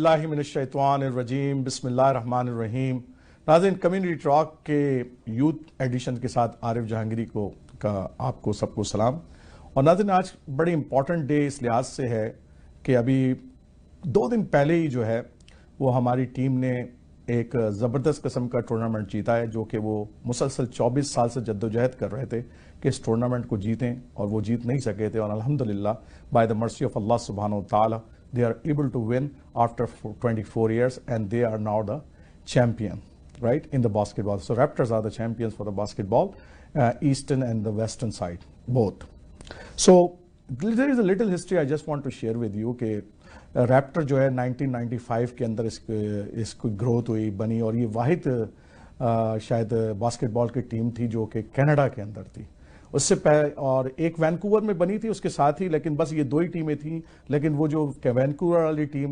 बिल्लाहि मिनश्शैतानिर्रजीम बिस्मिल्लाहिर्रहमानिर्रहीम। नाज़रीन, कम्युनिटी टॉक के यूथ एडिशन के साथ आरिफ जहांगीरी को का आपको सबको सलाम। और नाज़रीन, आज बड़ी इंपॉर्टेंट डे इस लिहाज से है कि अभी 2 दिन पहले ही जो है वो हमारी टीम ने एक ज़बरदस्त किस्म का टूर्नामेंट जीता है, जो कि वो मुसलसल 24 साल से जद्दोजहद कर रहे थे कि इस टूर्नामेंट को जीतें, और वो जीत नहीं सके थे। और अल्हम्दुलिल्लाह, बाय द मर्सी ऑफ अल्लाह सुब्हानहू व तआला, they are able to win after 24 years, and they are now the champion, right, in the basketball. So Raptors are the champions for the basketball, eastern and the western side both. So there is a little history I just want to share with you कि Raptor जो है 1995 के अंदर इसको growth हुई, बनी, और ये वाहिद शायद बास्केटबॉल की टीम थी जो कि कनाडा के अंदर थी। उससे पहले और एक वैंकूवर में बनी थी उसके साथ ही, लेकिन बस ये 2 ही टीमें थी। लेकिन वो जो वैंकूवर वाली टीम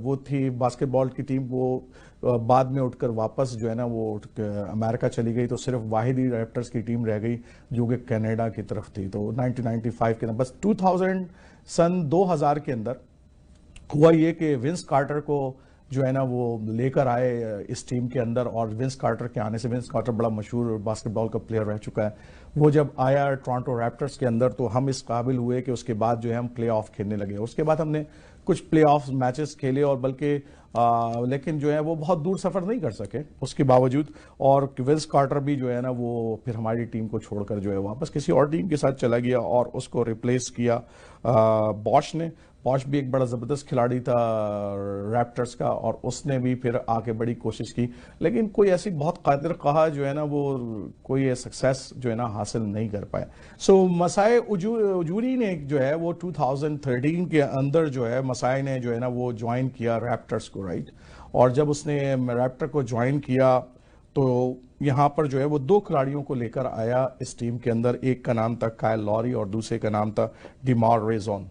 वो थी बास्केटबॉल की टीम, वो बाद में उठकर वापस जो है ना वो अमेरिका चली गई, तो सिर्फ वाहिद ही रैप्टर्स की टीम रह गई जो कि कनाडा की तरफ थी। तो 1995 के अंदर बस 2000 के अंदर हुआ ये कि विंस कार्टर को जो है ना वो लेकर आए इस टीम के अंदर, और विंस कार्टर के आने से, विंस कार्टर बड़ा मशहूर बास्केटबॉल का प्लेयर रह चुका है, वो जब आया टोरंटो रैप्टर्स के अंदर तो हम इस काबिल हुए कि उसके बाद जो है हम प्ले ऑफ खेलने लगे। उसके बाद हमने कुछ प्ले ऑफ मैचेस खेले, और बल्कि लेकिन जो है वो बहुत दूर सफ़र नहीं कर सके उसके बावजूद। और विंस कार्टर भी जो है ना वो फिर हमारी टीम को छोड़कर जो है वापस किसी और टीम के साथ चला गया, और उसको रिप्लेस किया बॉश ने। बॉश भी एक बड़ा ज़बरदस्त खिलाड़ी था रैप्टर्स का, और उसने भी फिर आके बड़ी कोशिश की, लेकिन कोई ऐसी बहुत कादिर कहा जो है ना वो कोई सक्सेस जो है ना हासिल नहीं कर पाए। सो मसाए उजूरी ने जो है वो 2013 के अंदर जो है मसाए ने जो है ना वो ज्वाइन किया रैप्टर्स को, राइट। और जब उसने रैप्टर को ज्वाइन किया तो यहाँ पर जो है वो 2 खिलाड़ियों को लेकर आया इस टीम के अंदर। एक का नाम था कायल लॉरी और दूसरे का नाम था डिमार रेजोन।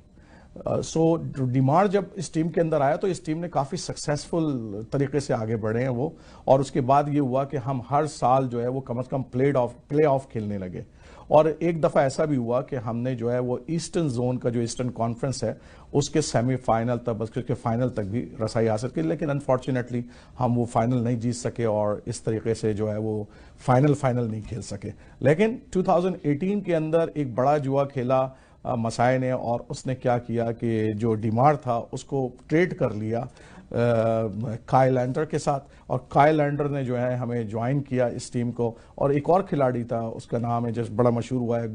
सो डिमार जब इस टीम के अंदर आया तो इस टीम ने काफ़ी सक्सेसफुल तरीके से आगे बढ़े हैं वो। और उसके बाद ये हुआ कि हम हर साल जो है वो कम से कम प्ले ऑफ खेलने लगे। और एक दफ़ा ऐसा भी हुआ कि हमने जो है वो ईस्टर्न जोन का जो ईस्टर्न कॉन्फ्रेंस है उसके सेमीफाइनल तक, बस उसके फाइनल तक भी रसाई हासिल की, लेकिन अनफॉर्चुनेटली हम वो फाइनल नहीं जीत सके, और इस तरीके से जो है वो फाइनल नहीं खेल सके। लेकिन 2018 के अंदर एक बड़ा जुआ खेला मसाए ने, और उसने क्या किया कि जो डिमार था उसको ट्रेड कर लिया कायल लैंडर के साथ, और कायल लैंडर ने जो है हमें ज्वाइन किया इस टीम को। और एक और खिलाड़ी था, उसका नाम है जो बड़ा मशहूर हुआ है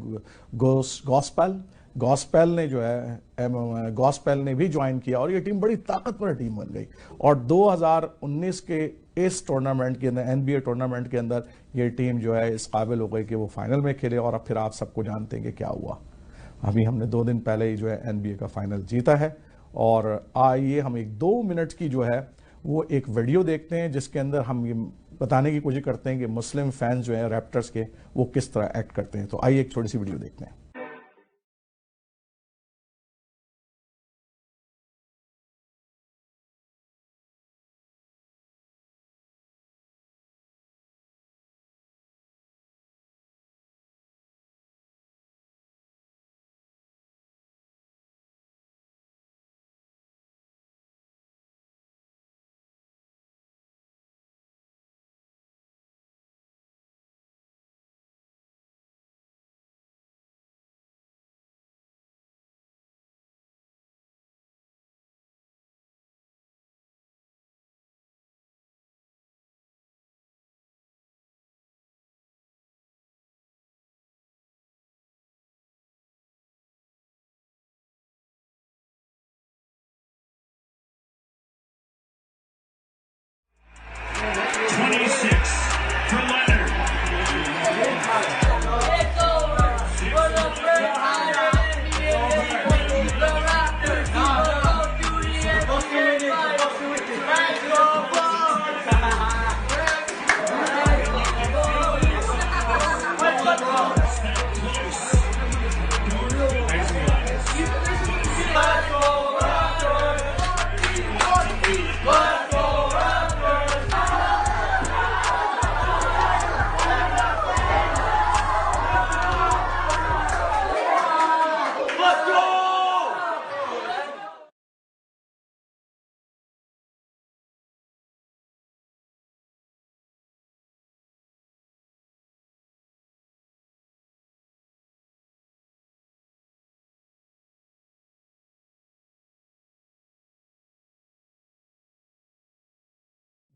गॉस्पेल ने जो है गॉस्पेल ने भी ज्वाइन किया, और ये टीम बड़ी ताकतवर टीम बन गई। और 2019 के इस टूर्नामेंट के अंदर, NBA टूर्नामेंट के अंदर, ये टीम जो है इस काबिल हो गई कि वो फाइनल में खेले। और अब फिर आप सबको जानते हैं कि क्या हुआ। अभी हमने 2 दिन पहले ही जो है NBA का फाइनल जीता है। और आइए हम एक 2 मिनट की जो है वो एक वीडियो देखते हैं, जिसके अंदर हम ये बताने की कोशिश करते हैं कि मुस्लिम फैंस जो है रैप्टर्स के वो किस तरह एक्ट करते हैं। तो आइए एक छोटी सी वीडियो देखते हैं।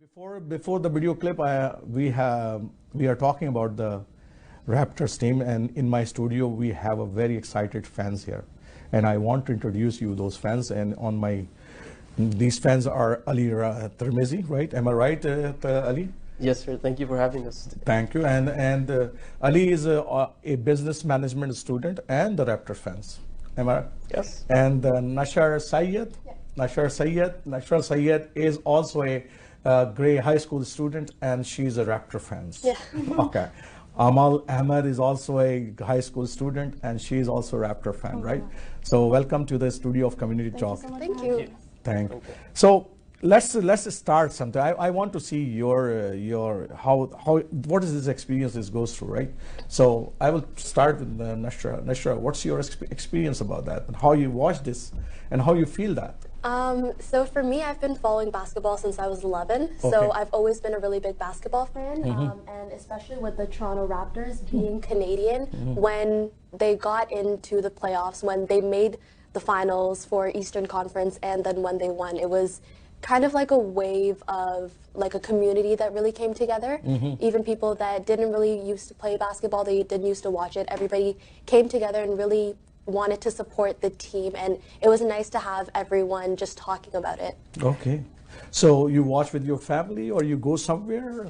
Before the video clip, we are talking about the Raptors team, and in my studio we have a very excited fans here, and I want to introduce you those fans. And these fans are Ali Tirmizi, right? Am I right, Ali? Yes, sir. Thank you for having us. Thank you. And Ali is a business management student and the Raptor fans. Am I right? Yes. And Nashra Sayed. Yeah. Nashra Sayed is also a Gray High School student, and she's a Raptor fan. Yeah. Okay. Amal Ahmed is also a high school student, and she is also a Raptor fan, right? So welcome to the studio of Community Talk. Thank you. Thank you. So let's start something. I want to see your how what is this experience this goes through, right? So I will start with Nashra. Nashra, what's your experience about that, and how you watch this, and how you feel that? So for me, I've been following basketball since I was 11. Okay. So I've always been a really big basketball fan, and especially with the Toronto Raptors being Canadian, when they got into the playoffs, when they made the finals for Eastern Conference, and then when they won, it was kind of like a wave of like a community that really came together. Even people that didn't really used to play basketball, they didn't used to watch it. Everybody came together and really wanted to support the team, and it was nice to have everyone just talking about it. Okay. So you watch with your family, or you go somewhere?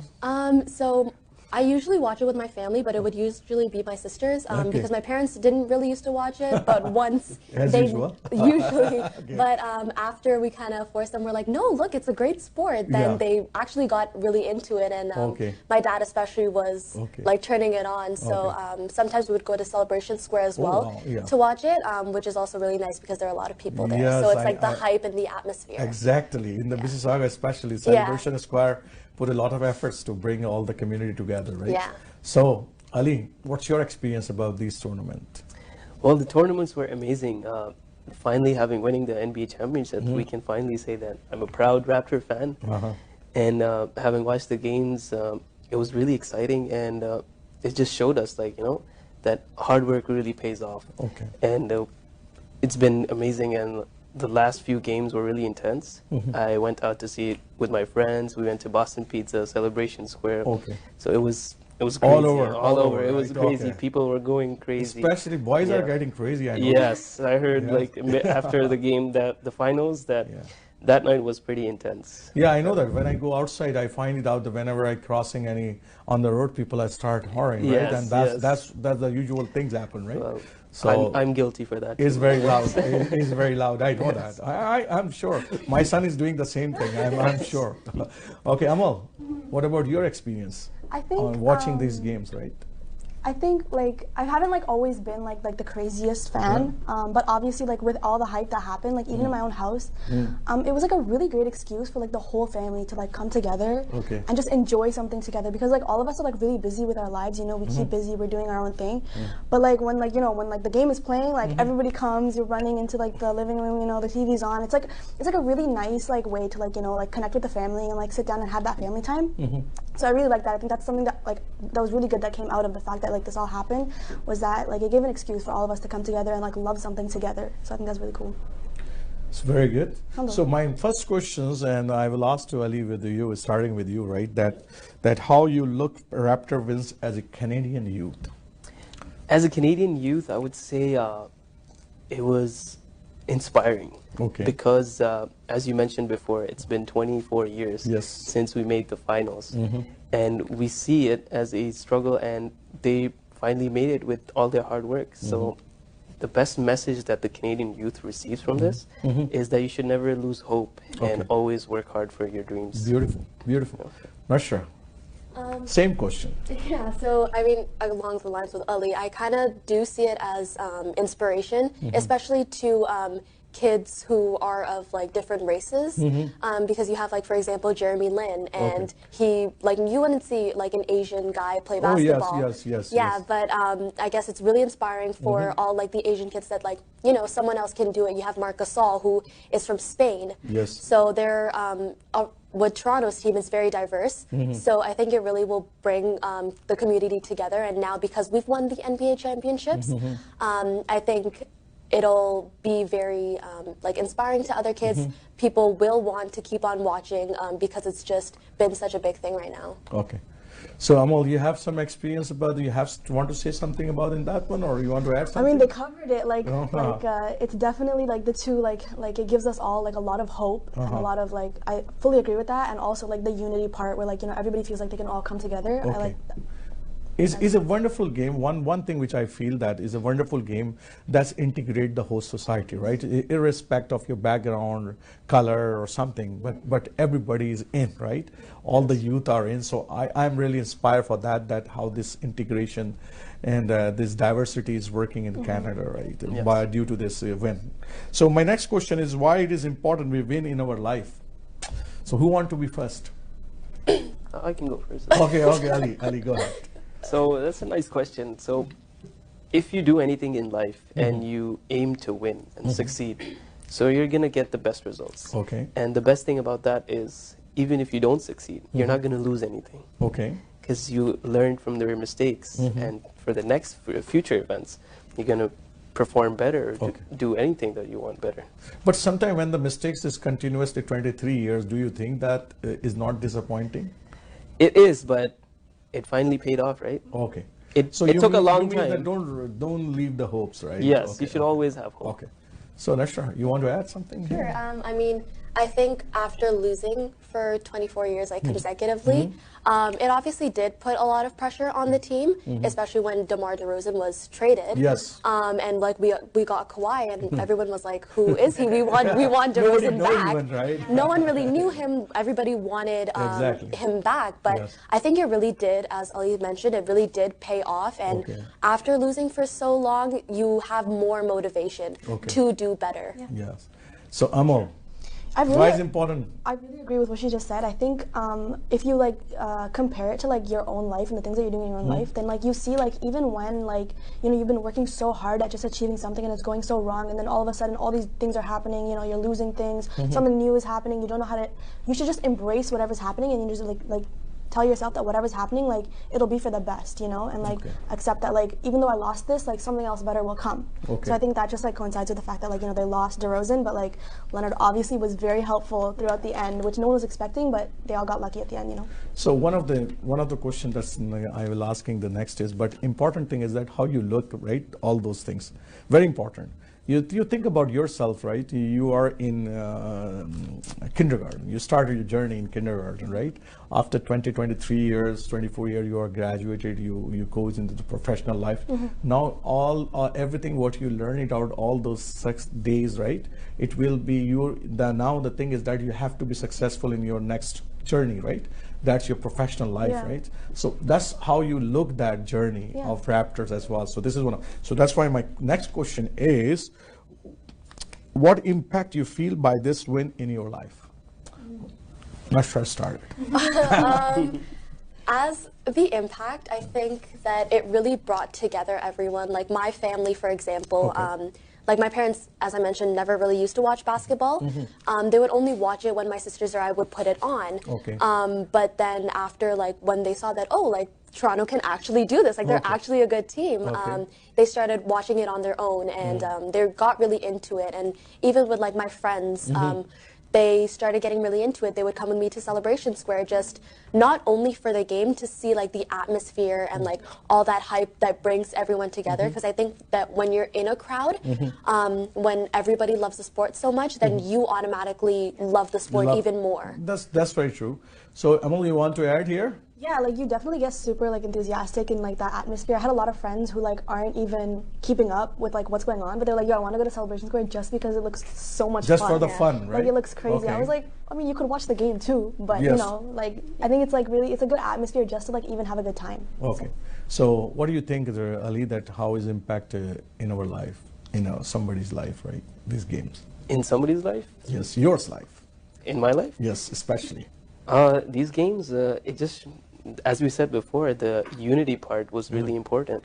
So I usually watch it with my family, but it would usually be my sisters, because my parents didn't really used to watch it, but once As they usual. usually, Okay. but after we kind of forced them, we're like, no, look, it's a great sport. Then Yeah. they actually got really into it, and Okay. my dad especially was like turning it on. So sometimes we would go to Celebration Square as well wow. Yeah. to watch it, which is also really nice because there are a lot of people there. Yes, so it's like the hype and the atmosphere. Exactly. In the Mississauga especially, Celebration Square put a lot of efforts to bring all the community together, right? Yeah. So, Ali, what's your experience about these tournaments? Well, the tournaments were amazing. Finally, winning the NBA championship, we can finally say that I'm a proud Raptor fan. And having watched the games, it was really exciting, and it just showed us, that hard work really pays off. Okay. And it's been amazing, and the last few games were really intense. I went out to see it with my friends. We went to Boston Pizza, Celebration Square. Okay. So it was crazy. All over, It was right? crazy. Okay. People were going crazy. Especially boys are Yeah. getting crazy, I know. Yes, I heard Yes. after the game, the finals, that night was pretty intense. Yeah, I know that. When I go outside, I find it out that whenever I crossing any on the road, people start whoring, right? Yes, And yes. that's the usual things happen, right? Well, so I'm guilty for that. it's too. very loud. It's very loud. I know that. I'm sure. My son is doing the same thing. I'm sure. Okay, Amal, what about your experience I think on watching these games, right? I think I haven't always been like the craziest fan, but obviously with all the hype that happened, even in my own house, it was a really great excuse for the whole family to come together and just enjoy something together, because all of us are really busy with our lives, we keep busy, we're doing our own thing, but when when the game is playing, everybody comes, you're running into the living room, the TV's on, it's a really nice way to connect with the family and sit down and have that family time. So I really like that. I think that's something that that was really good that came out of the fact that this all happened, was that it gave an excuse for all of us to come together and love something together. So I think that's really cool. It's very good. So my first questions, and I will ask to Ali with you, starting with you, right? That how you look Raptor wins as a Canadian youth. As a Canadian youth, I would say it was inspiring. Okay. Because as you mentioned before, it's been 24 years since we made the finals. And we see it as a struggle, and they finally made it with all their hard work. So the best message that the Canadian youth receives from this is that you should never lose hope and always work hard for your dreams. Beautiful, beautiful. Nashra, same question. Yeah, so I mean, along the lines with Ali, I kind of do see it as inspiration, especially to kids who are of different races, because you have for example Jeremy Lin, and he you wouldn't see an Asian guy play basketball. Yes. Yeah, but I guess it's really inspiring for all the Asian kids that someone else can do it. You have Marc Gasol, who is from Spain. Yes. So they're with Toronto's team is very diverse. So I think it really will bring the community together. And now because we've won the NBA championships, I think it'll be very like inspiring to other kids. People will want to keep on watching because it's just been such a big thing right now. Okay. So Amal, you have some experience about, want to say something about in that one, or you want to add something? I mean, they covered it, like, it's definitely like the two, like it gives us all like a lot of hope and a lot of like, I fully agree with that, and also like the unity part where like, you know, everybody feels like they can all come together. Okay. I like that. Is a wonderful game. One thing which I feel that is a wonderful game that's integrate the whole society, right? Irrespective of your background, color, or something, but everybody is in, right? All the youth are in. So I'm really inspired for that how this integration and this diversity is working in Canada, right? Yes. Due to this win. So my next question is why it is important we win in our life. So who want to be first? I can go first. Okay, Ali, go ahead. So that's a nice question. So if you do anything in life and you aim to win and succeed, so you're going to get the best results. Okay. And the best thing about that is even if you don't succeed, you're not going to lose anything. Okay. Because you learn from their mistakes, and for the next future events, you're going to perform better, or do anything that you want better. But sometimes when the mistakes is continuously 23 years, do you think that is not disappointing? It is, but it finally paid off, right? Okay. It took a long time. That don't leave the hopes, right? Yes, okay. You should always have hope. Okay. So Nashra, you want to add something? Sure. I mean, I think after losing for 24 years, like consecutively, it obviously did put a lot of pressure on the team, especially when DeMar DeRozan was traded. Yes. And like we got Kawhi, and everyone was like, "Who is he? We want DeRozan back." Even, right? No one really knew him. Everybody wanted him back, but I think it really did, as Ali mentioned, it really did pay off. And after losing for so long, you have more motivation to do better. Yeah. Yes. So Amal. Why is important? I really agree with what she just said. I think if you like compare it to like your own life and the things that you're doing in your own life, then like you see like even when like you know you've been working so hard at just achieving something and it's going so wrong, and then all of a sudden all these things are happening. You know, you're losing things. Something new is happening. You don't know how to. You should just embrace whatever's happening, and you just like tell yourself that whatever's happening, like it'll be for the best, you know, and like accept that like even though I lost this, like something else better will come. So I think that just like coincides with the fact that like you know they lost DeRozan, but like Leonard obviously was very helpful throughout the end, which no one was expecting, but they all got lucky at the end, you know. So one of the questions that's I will asking the next is, but important thing is that how you look, right? All those things, very important. You think about yourself, right? You are in kindergarten. You started your journey in kindergarten, right? After 23 years, 24 years, you are graduated. You go into the professional life. Now, everything what you learn it out all those 6 days, right? It will be now the thing is that you have to be successful in your next journey, right? That's your professional life, right? So that's how you look that journey of Raptors as well. So this is so that's why my next question is, what impact you feel by this win in your life? Nashra started. As the impact, I think that it really brought together everyone. Like my family, for example, like my parents, as I mentioned, never really used to watch basketball. They would only watch it when my sisters or I would put it on. But then after, like, when they saw that, oh, like, Toronto can actually do this, like, they're actually a good team, they started watching it on their own, and they got really into it. And even with, like, my friends, they started getting really into it. They would come with me to Celebration Square, just not only for the game, to see like the atmosphere and like all that hype that brings everyone together. Because I think that when you're in a crowd, when everybody loves the sport so much, then you automatically love the sport even more. That's very true. So Amal, you want to add here? Yeah, like you definitely get super like enthusiastic in like that atmosphere. I had a lot of friends who like aren't even keeping up with like what's going on, but they're like, yo, I want to go to Celebration Square just because it looks so much fun. Just for the fun, right? Like it looks crazy. I was like, I mean, you could watch the game too, but you know, like I think it's like really, it's a good atmosphere just to like even have a good time. Okay. So what do you think, Ali, that how is impacted in our life, in somebody's life, right? These games. In somebody's life? Yes, yours life. In my life? Yes, especially. These games, it just, as we said before, the unity part was really important.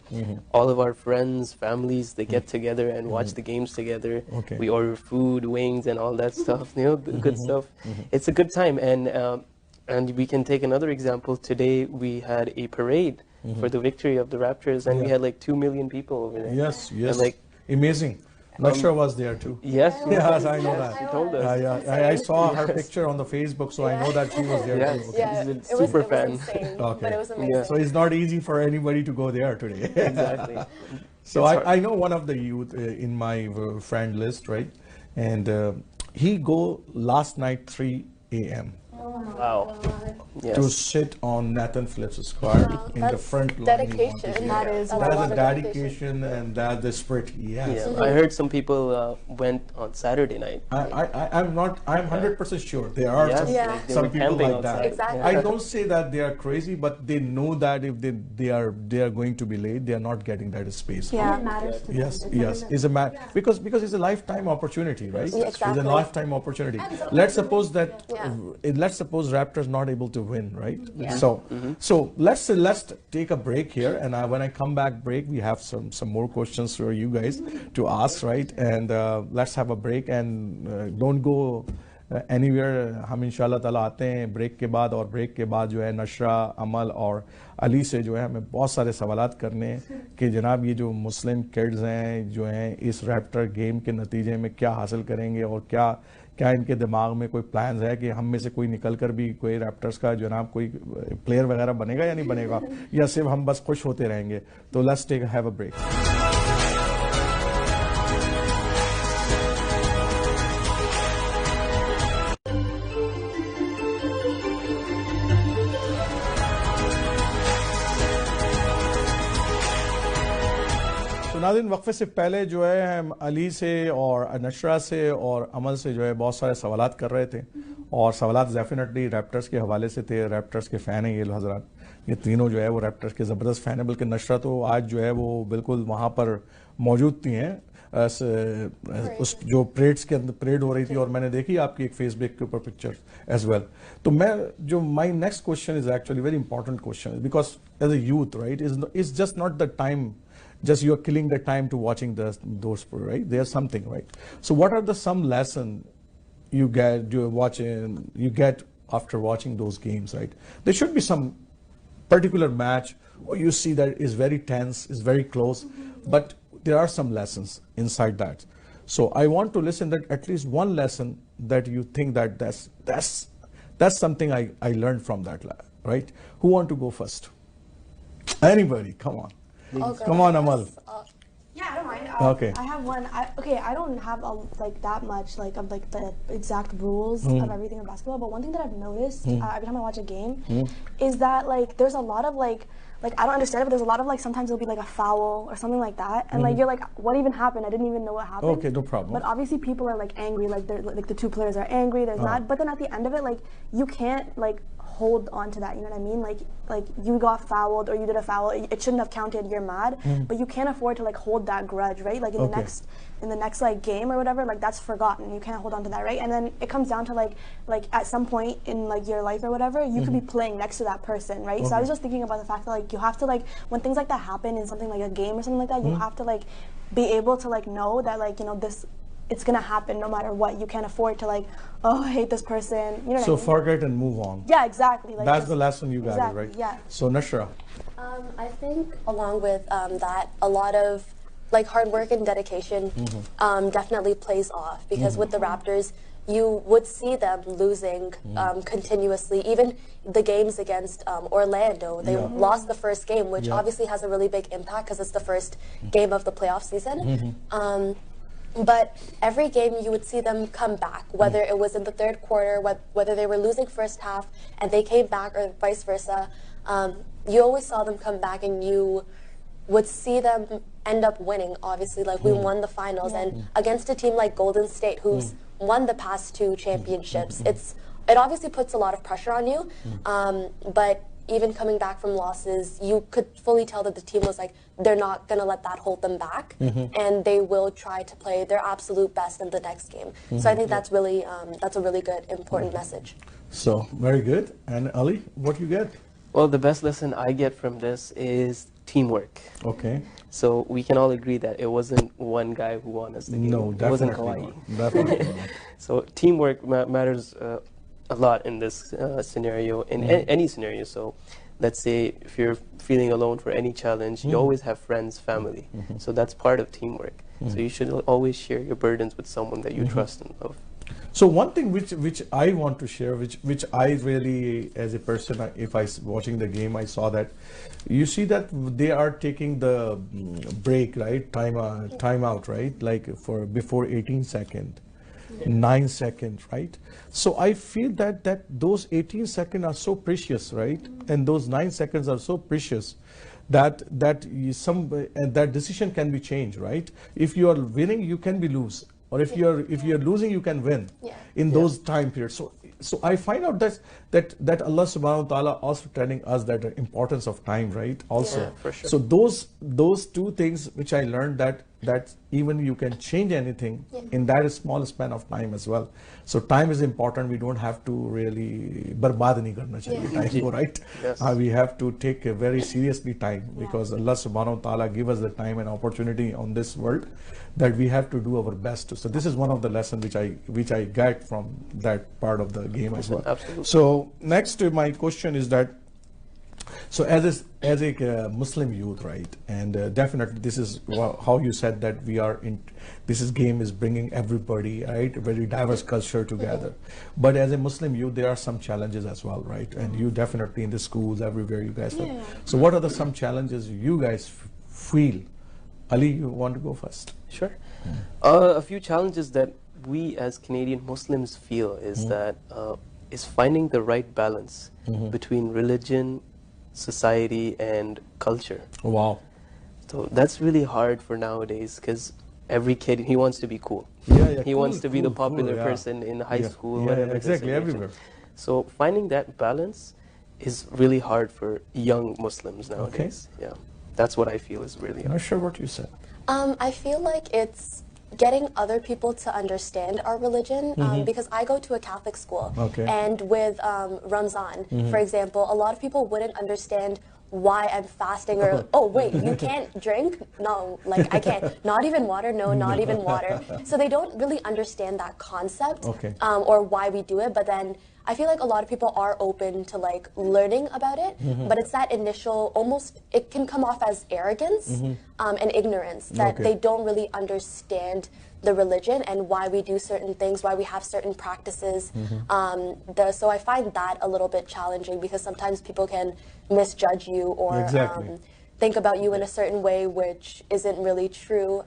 All of our friends, families, they get together and watch the games together. We order food, wings, and all that stuff, you know, the good stuff. It's a good time. And we can take another example. Today we had a parade for the victory of the Raptors, and we had like 2 million people over there. Yes, yes. And like, amazing. Nashra was there too. Yes, Yes, I know that. She told us. I saw her picture on the Facebook, so I know that she was there Yes. too. Okay. Yeah, He's a it super was fan. insane, Okay. but it was amazing. So it's not easy for anybody to go there today. Exactly. So It's hard. I know one of the youth in my friend list, right? And he go last night 3 a.m. Wow. Yes. to sit on Nathan Phillips Square in the That's front line. dedication. That is That's That a is lot a of dedication and that the spirit he has. Yeah, I heard some people went on Saturday night. I'm 100% sure there are Yes, some, Yeah. like they some were people camping like outside. that. Exactly. I don't say that they are crazy, but they know that if they are going to be late, they are not getting that space. Yeah. It matters to them. Yes, It's yes, something it's a because it's a lifetime opportunity, right? Yeah, It's exactly. a lifetime opportunity. Let's suppose that Yeah. let's suppose Raptors not able to win, right? Yeah. So let's take a break here, and when I come back break, we have some more questions for you guys to ask, right? And let's have a break and don't go anywhere. हम इंशाल्लाह ताला आते हैं break के बाद, और break के बाद जो है नशरा, अमल और अली से जो है हमें बहुत सारे सवालात करने हैं कि जनाब ये जो मुस्लिम किड्स हैं जो हैं इस रैप्टर गेम के नतीजे में क्या हासिल करेंगे, और क्या इनके दिमाग में कोई प्लान्स है कि हम में से कोई निकल कर भी कोई रैप्टर्स का जनाब कोई प्लेयर वगैरह बनेगा या नहीं बनेगा, या सिर्फ हम बस खुश होते रहेंगे. तो let's take have a break. नाज़रीन वक्फे से पहले जो है हम अली से और नशरा से और अमल से जो है बहुत सारे सवालात कर रहे थे, और सवालात डेफिनेटली रैप्टर्स के हवाले से थे. रैप्टर्स के फ़ैन हैं ये हज़रात, ये तीनों जो है वो रैप्टर्स के ज़बरदस्त फ़ैन है. बल्कि नशरा तो आज जो है वो बिल्कुल वहाँ पर मौजूद थी हैं उस जो परेड्स के अंदर परेड हो रही थी, और मैंने देखी आपकी एक फेसबुक के ऊपर पिक्चर एज वेल. तो मैं जो my next question is actually very important question because as a youth right is just not the time. Just you're killing the time to watching those, right? There's something, right? So what are some lesson you get after watching those games, right? There should be some particular match where you see that is very tense, is very close, but there are some lessons inside that. So I want to listen that at least one lesson that you think that that's something I learned from that, right? Who want to go first? Anybody, come on. Come on, Amal. Yeah, I don't mind. Okay. I have one. I don't have like that much like of like the exact rules of everything in basketball. But one thing that I've noticed every time I watch a game is that like there's a lot of like I don't understand it, but there's a lot of like sometimes it'll be like a foul or something like that, and like you're like, what even happened? I didn't even know what happened. Okay, no problem. But obviously people are like angry, like they're like the two players are angry. There's not, but then at the end of it, like you can't like hold on to that. You know what I mean? Like you got fouled or you did a foul. It shouldn't have counted. You're mad, but you can't afford to like hold that grudge, right? Like in the next like game or whatever, like that's forgotten. You can't hold on to that, right? And then it comes down to like at some point in like your life or whatever, you could be playing next to that person, right? So I was just thinking about the fact that like you have to like when things like that happen in something like a game or something like that, you have to like be able to like know that like this. It's gonna happen no matter what. You can't afford to like, oh, I hate this person. You know what I mean? Forget and move on. Yeah, exactly. Like that's the lesson you got, exactly, right? Yeah. So Nashra. I think along with that, a lot of like hard work and dedication definitely plays off, because with the Raptors, you would see them losing continuously. Even the games against Orlando, they lost the first game, which obviously has a really big impact because it's the first game of the playoff season. But every game you would see them come back, whether it was in the third quarter, whether they were losing first half and they came back, or vice versa. You always saw them come back, and you would see them end up winning. Obviously, like we won the finals, and against a team like Golden State, who's won the past 2 championships, it obviously puts a lot of pressure on you. But even coming back from losses, you could fully tell that the team was like, they're not going to let that hold them back, and they will try to play their absolute best in the next game. So I think that's a really good, important message. So, very good. And Ali, what you get? Well, the best lesson I get from this is teamwork. Okay. So we can all agree that it wasn't one guy who won us the game. No, it wasn't definitely Kawhi. not. Definitely not. So teamwork matters a lot in this scenario, in any scenario. So let's say if you're feeling alone for any challenge, you always have friends, family. So that's part of teamwork. So you should always share your burdens with someone that you trust and love. So one thing which I want to share, which I really, as a person, if I watching the game, I saw that you see that they are taking the break, right? Time out, right? Like for before 18 second, 9 seconds, right? So I feel that those 18 seconds are so precious, right? And those 9 seconds are so precious that that decision can be changed, right? If you are winning, you can be lose. Or if you're losing, you can win in those time periods. So I find out that Allah subhanahu wa ta'ala also telling us that the importance of time, right? Also, for sure. So those two things which I learned that even you can change anything in that small span of time as well. So time is important. We don't have to really barbad nahi karna chahiye time ko, right? Yes. We have to take very seriously time because Allah subhanahu wa ta'ala give us the time and opportunity on this world that we have to do our best. So this is one of the lessons which I get from that part of the game as well. Absolutely. So next my question is that, so as a Muslim youth, right, and definitely this is how you said that we are in, game is bringing everybody, right, very diverse culture together. But as a Muslim youth, there are some challenges as well, right? And you definitely in the schools, everywhere you guys have. So what are some challenges you guys feel? Ali, you want to go first? Sure. A few challenges that we as Canadian Muslims feel is that is finding the right balance between religion, society, and culture. Wow. So that's really hard for nowadays because every kid, he wants to be cool. He wants to be the popular person in high school, whatever. Exactly, everywhere. So finding that balance is really hard for young Muslims nowadays. Yeah. That's what I feel is really hard. I'm not sure what you said. I feel like it's getting other people to understand our religion because I go to a Catholic school and with Ramzan, for example, a lot of people wouldn't understand why I'm fasting or, oh wait, you can't drink? No, like I can't. Not even water? No, not even water. So they don't really understand that concept or why we do it, but then I feel like a lot of people are open to like learning about it, but it's that initial, almost, it can come off as arrogance and ignorance that they don't really understand the religion and why we do certain things, why we have certain practices. So I find that a little bit challenging because sometimes people can misjudge you or think about you in a certain way which isn't really true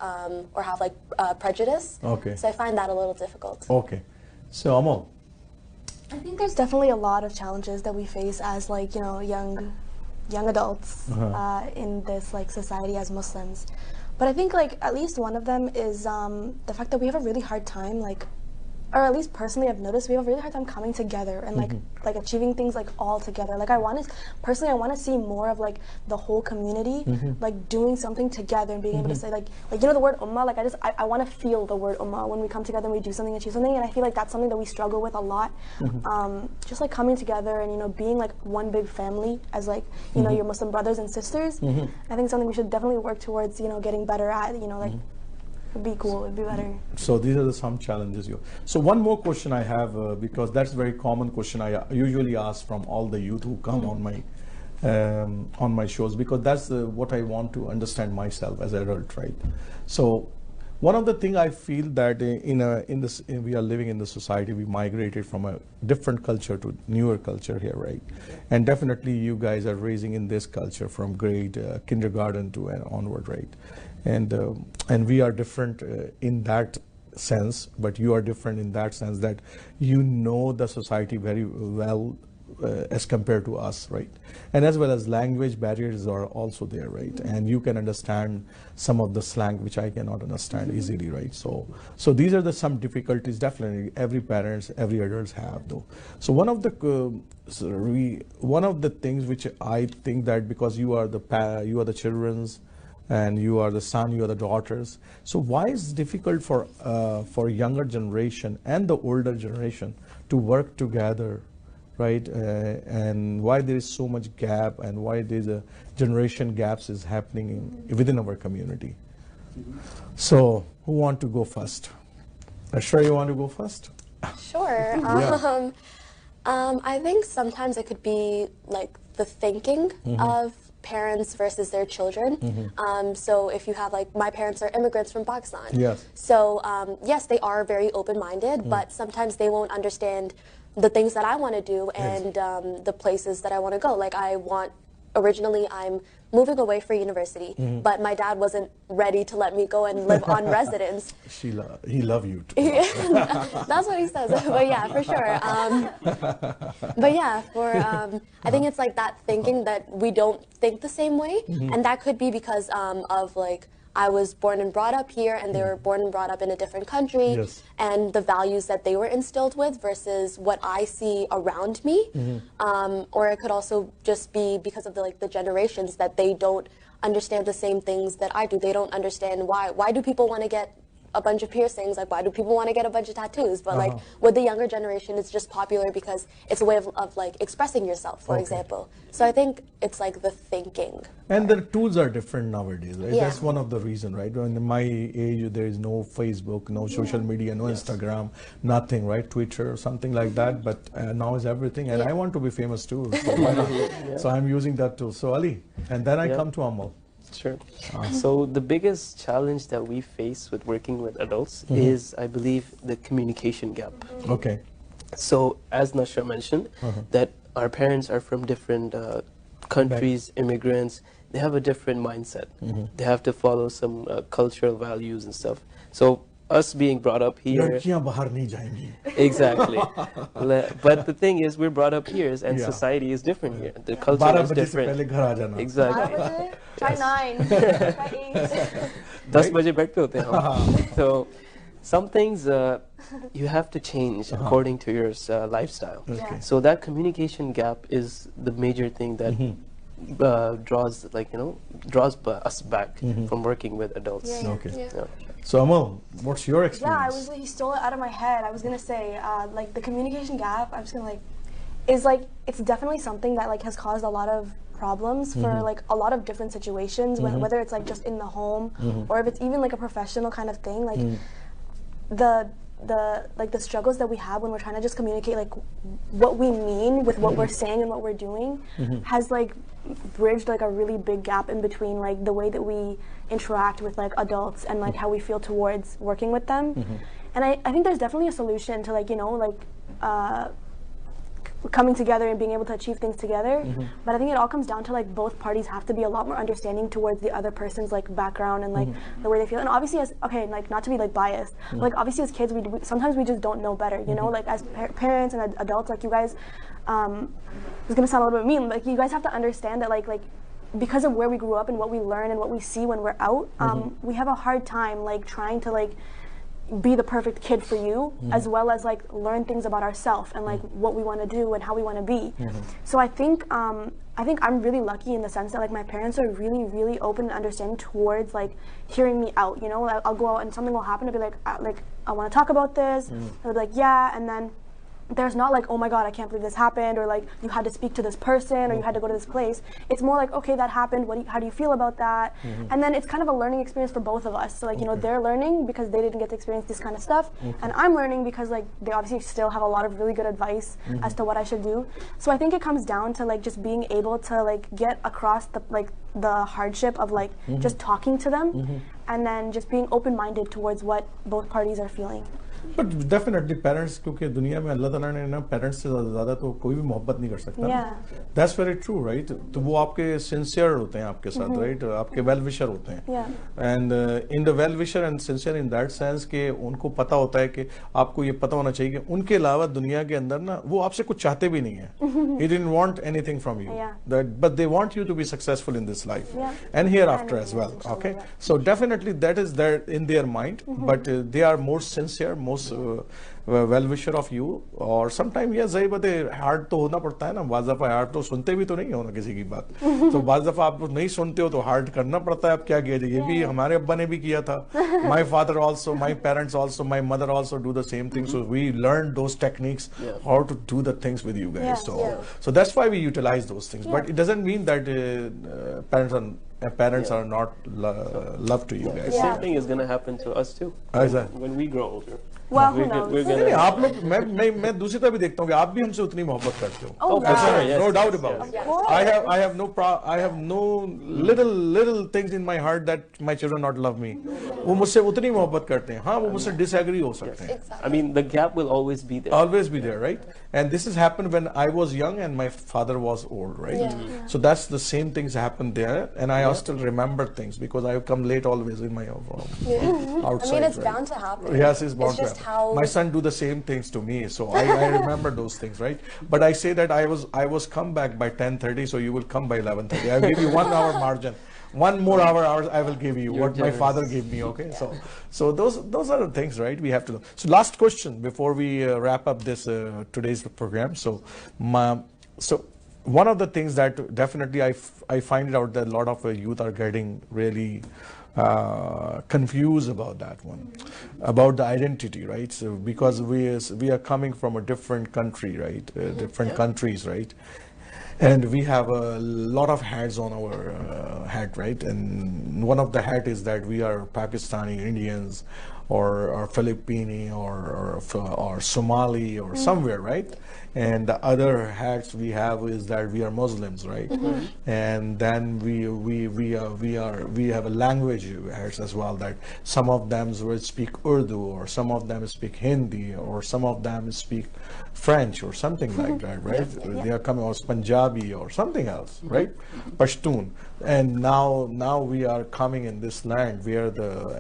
or have like prejudice. So I find that a little difficult. So Amal. I think there's definitely a lot of challenges that we face as like, you know, young adults in this like society as Muslims. But I think like at least one of them is the fact that we have a really hard time like, or at least personally I've noticed we have a really hard time coming together and like achieving things like all together. Like I want to see more of like the whole community like doing something together and being able to say like you know the word ummah, like I want to feel the word ummah when we come together and we do something, achieve something, and I feel like that's something that we struggle with a lot. Just like coming together and, you know, being like one big family as like, you know, your Muslim brothers and sisters. I think something we should definitely work towards, you know, getting better at, you know, like it'd be cool, it'd be better. So these are some challenges you. So one more question I have, because that's a very common question I usually ask from all the youth who come on my shows, because that's what I want to understand myself as an adult, right? So one of the things I feel that we are living in the society, we migrated from a different culture to newer culture here, right? And definitely you guys are raising in this culture from grade kindergarten to onward, right? And we are different in that sense, but you are different in that sense that you know the society very well as compared to us, right? And as well as language barriers are also there, right? And you can understand some of the slang which I cannot understand easily, right? So these are some difficulties definitely every parents, every adults have though. So one of the things which I think that because you are the children's, and you are the son, you are the daughters. So why is it difficult for younger generation and the older generation to work together, right? And why there is so much gap, and why there's a generation gaps is happening within our community? So who want to go first? Nashra, you want to go first? Sure. I think sometimes it could be like the thinking of parents versus their children. So if you have like, my parents are immigrants from Pakistan. Yes. So yes, they are very open-minded, but sometimes they won't understand the things that I want to do and the places that I want to go. Like originally I'm moving away for university, but my dad wasn't ready to let me go and live on residence. He love you too. That's what he says. But yeah, for sure. But yeah, I think it's like that thinking that we don't think the same way, and that could be because of like, I was born and brought up here, and they were born and brought up in a different country, and the values that they were instilled with versus what I see around me. Or it could also just be because of the generations that they don't understand the same things that I do. They don't understand why do people want to get a bunch of piercings, like why do people want to get a bunch of tattoos? But like with the younger generation, it's just popular because it's a way of like expressing yourself, for example. So I think it's like the thinking. And the tools are different nowadays, right? That's one of the reasons, right? In my age, there is no Facebook, no social media, no Instagram, nothing, right? Twitter or something like that. But now is everything, and I want to be famous too. So why not? So I'm using that tool. So Ali, and then I come to Amal. Sure. So the biggest challenge that we face with working with adults is, I believe, the communication gap. Okay. So as Nashra mentioned, that our parents are from different countries, immigrants, they have a different mindset. They have to follow some cultural values and stuff. So us being brought up here, exactly. But the thing is, we're brought up here, and society is different here. The culture is different. Exactly. Try 9. Try 8. 10 baje बैठते होते हैं हम. So some things you have to change according to your lifestyle. So that communication gap is the major thing that draws us back from working with adults. So Amal, what's your experience? He stole it out of my head. I was gonna say, like the communication gap. I'm just gonna it's definitely something that like has caused a lot of problems for like a lot of different situations, whether it's like just in the home or if it's even like a professional kind of thing. Like the struggles that we have when we're trying to just communicate like what we mean with what we're saying and what we're doing has like bridged like a really big gap in between like the way that we interact with like adults and like how we feel towards working with them. And I think there's definitely a solution to like, you know, like coming together and being able to achieve things together. But I think it all comes down to like both parties have to be a lot more understanding towards the other person's like background and like the way they feel. And obviously like not to be like biased, but like obviously as kids we sometimes we just don't know better, you know, like as parents and adults, like you guys, it's gonna sound a little bit mean, like you guys have to understand that like because of where we grew up and what we learn and what we see when we're out, we have a hard time like trying to like be the perfect kid for you, as well as like learn things about ourselves and like what we want to do and how we want to be. So I think I'm really lucky in the sense that like my parents are really, really open and understanding towards like hearing me out. You know, like, I'll go out and something will happen. I'll be like I want to talk about this. They'll be like, yeah, and then there's not like, oh my god, I can't believe this happened, or like you had to speak to this person, or you had to go to this place. It's more like, okay, that happened, how do you feel about that? And then it's kind of a learning experience for both of us. So like, you know, they're learning because they didn't get to experience this kind of stuff, and I'm learning because like they obviously still have a lot of really good advice as to what I should do. So I think it comes down to like just being able to like get across the hardship of like just talking to them, and then just being open-minded towards what both parties are feeling. But definitely parents, क्योंकि दुनिया में अल्लाह ताला ने ना parents से ज़्यादा तो कोई भी मोहब्बत नहीं कर सकता. That's very true, right? तो वो आपके sincere होते हैं आपके साथ, right? आपके well wisher होते हैं. And in the well wisher and sincere in that sense कि उनको पता होता है कि आपको ये पता होना चाहिए कि उनके अलावा दुनिया के अंदर ना वो आपसे कुछ चाहते भी नहीं है. He didn't want anything from you. But they want you to be successful in this life and hereafter as well. Okay, so definitely that is there in their mind, but they are more sincere, most well wisher of you. और sometimes ये सही बात है, hard तो होना पड़ता है ना. बाज़ दफ़ा हार्ड तो सुनते भी तो नहीं हो ना किसी की बात, तो बाज़ दफ़ा आप नहीं सुनते हो तो हार्ड करना पड़ता है. अब क्या किया जाए, ये भी हमारे अब्बा ने भी किया था. My father also, my parents also, my mother also do the same thing. So we learned those techniques, how to do the things with you guys. So that's why we utilize those things. But it doesn't mean that parents are not love to you guys. The same thing is going to happen to us too when we grow older. Well, who knows? We're नहीं आप लोग मैं दूसरी तरफ भी देखता हूँ कि आप भी हमसे उतनी मोहब्बत करते हो. Oh, yeah. No doubt about it. I have no little things in my heart that my children not love me. वो मुझसे उतनी मोहब्बत करते हैं. हाँ वो मुझसे disagree हो सकते हैं. I mean the gap will always be there. Always be there, right? And this has happened when I was young and my father was old, right? Yeah. So that's the same things happened there, and I still remember things because I come late always in my outside. I mean, it's bound to happen. Yes, it's bound to just happen. how My son do the same things to me, so I remember those things, right? But I say that I was come back by 10:30, so you will come by 11:30. I'll give you 1 hour margin. One more hours I will give you. You're what generous. My father gave me. Okay, so those are the things, right? We have to know. So last question before we wrap up this today's program. So one of the things that definitely I find out that a lot of youth are getting really confused about that one, about the identity, right? So because we are coming from a different country, right? Different countries, right? And we have a lot of hats on our hat, right? And one of the hat is that we are Pakistani Indians, or Filipino, or Somali, or somewhere, right? And the other hats we have is that we are Muslims, right? And then we have a language hats as well, that some of them will speak Urdu, or some of them speak Hindi, or some of them speak French, or something like that, right? They are coming, or Punjabi, or something else, right? Pashtun. And now we are coming in this land where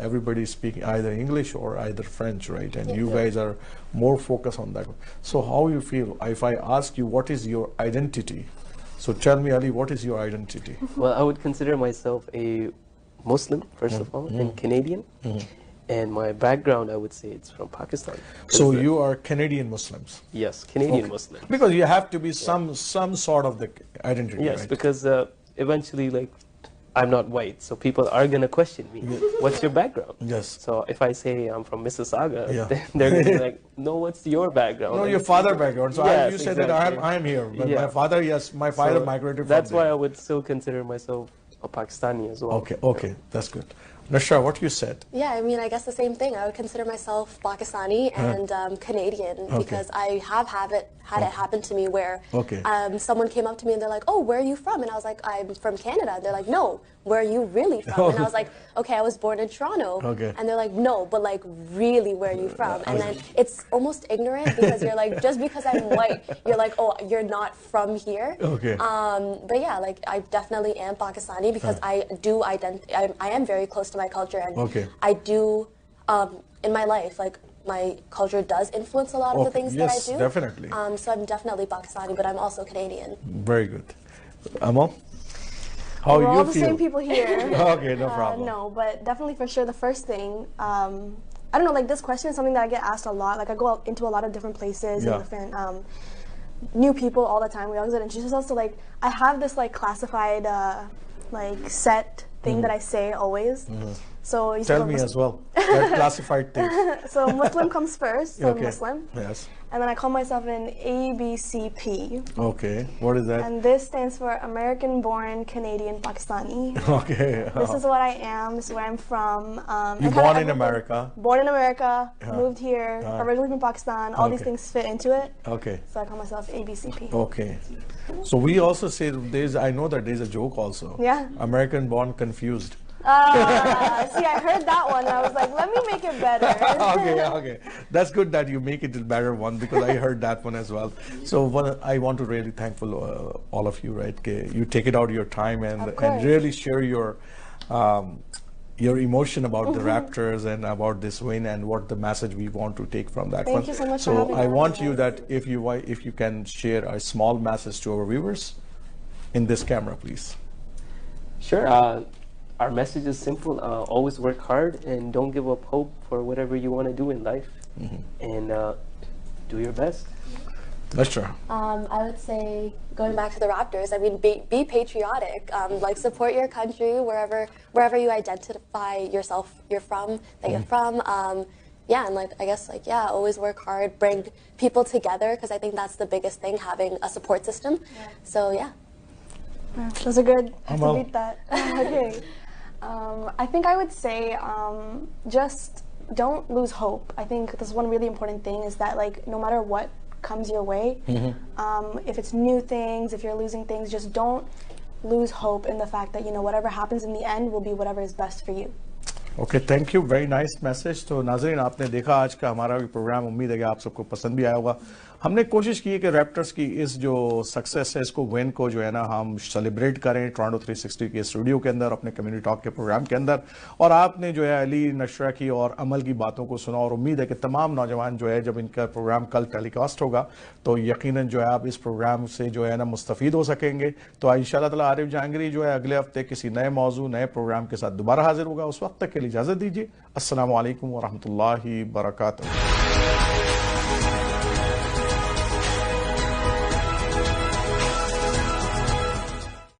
everybody is speaking either English or either French, right? And you guys are more focused on that. So how you feel if I ask you what is your identity? So tell me, Ali, what is your identity? Well, I would consider myself a Muslim, first of all, and Canadian. And my background, I would say it's from Pakistan. So you are Canadian Muslims? Yes, Canadian Muslim. Because you have to be some sort of the identity, yes, right? because eventually, like, I'm not white, so people are going to question me. What's your background? Yes. So if I say I'm from Mississauga, then they're going to be like, no, what's your background? No, your father background. So Yes, you said exactly. that I'm here. But my father, my father migrated from That's why there. I would still consider myself a Pakistani as well. Okay, that's good. Nashra, what you said? Yeah, I mean, I guess the same thing. I would consider myself Pakistani and Canadian because I have had it happen to me where someone came up to me and they're like, oh, where are you from? And I was like, I'm from Canada. And they're like, no, where are you really from? And I was like, okay, I was born in Toronto. And they're like, no, but like really, where are you from? And then it's almost ignorant because you're like, just because I'm white, you're like, oh, you're not from here. But yeah, like I definitely am Pakistani because I am very close to my culture, and I do in my life, like my culture does influence a lot of the things that I do. Yes, definitely. So I'm definitely Pakistani, but I'm also Canadian. Very good. Amal? How We're you all the feel? same people here. Okay, no problem. No, but definitely for sure the first thing, I don't know, like this question is something that I get asked a lot. Like I go out into a lot of different places and different new people all the time. We always get introduced ourselves. So like I have this like classified like set thing that I say always. So you tell me as well. That classified thing. So Muslim comes first. So Muslim. Yes. And then I call myself an ABCP. Okay. What is that? And this stands for American Born Canadian Pakistani. Okay. This is what I am. This is where I'm from. You born in America? Born in America. Moved here. Originally from Pakistan. All these things fit into it. Okay. So I call myself ABCP. Okay. So we also say I know that there's a joke also. Yeah. American born confused. See, I heard that one and I was like, let me make it better. Okay. That's good that you make it a better one because I heard that one as well. So I want to really thankful all of you, right? You take it out your time and really share your emotion about the Raptors and about this win and what the message we want to take from that one. Thank you so much so for having me. I want you that if you can share a small message to our viewers in this camera, please. Sure. Our message is simple. Always work hard and don't give up hope for whatever you want to do in life. And do your best. Nashra. I would say, going back to the Raptors, I mean, be patriotic. Like, support your country wherever you identify yourself you're from. Yeah, and like, I guess, like, yeah, always work hard, bring people together, because I think that's the biggest thing, having a support system. So, yeah. Those are good. I have Amal. to beat that. Okay. I think I would say just don't lose hope. I think this is one really important thing, is that like no matter what comes your way, if it's new things, if you're losing things, just don't lose hope in the fact that, you know, whatever happens in the end will be whatever is best for you. Okay, thank you, very nice message. तो नाज़रीन, आपने देखा आज का हमारा भी programme, उम्मीद है कि आप सबको पसंद भी आया होगा. हमने कोशिश की है कि रैप्टर्स की इस जो सक्सेस है, इसको विन को जो है ना हम सेलिब्रेट करें टोरंटो 360 के स्टूडियो के अंदर, अपने कम्युनिटी टॉक के प्रोग्राम के अंदर. और आपने जो है अली, नशरा की और अमल की बातों को सुना, और उम्मीद है कि तमाम नौजवान जो है जब इनका प्रोग्राम कल टेलीकास्ट होगा तो यकीनन जो है आप इस प्रोग्राम से जो है ना मुस्तफीद हो सकेंगे. तो इंशाअल्लाह ताला आरिफ जहांगीरी जो है अगले हफ्ते किसी नए मौजू, नए प्रोग्राम के साथ दोबारा हाजिर होगा. उस वक्त तक के लिए इजाजत दीजिए. अस्सलामु अलैकुम व रहमतुल्लाहि व बरकातुहू.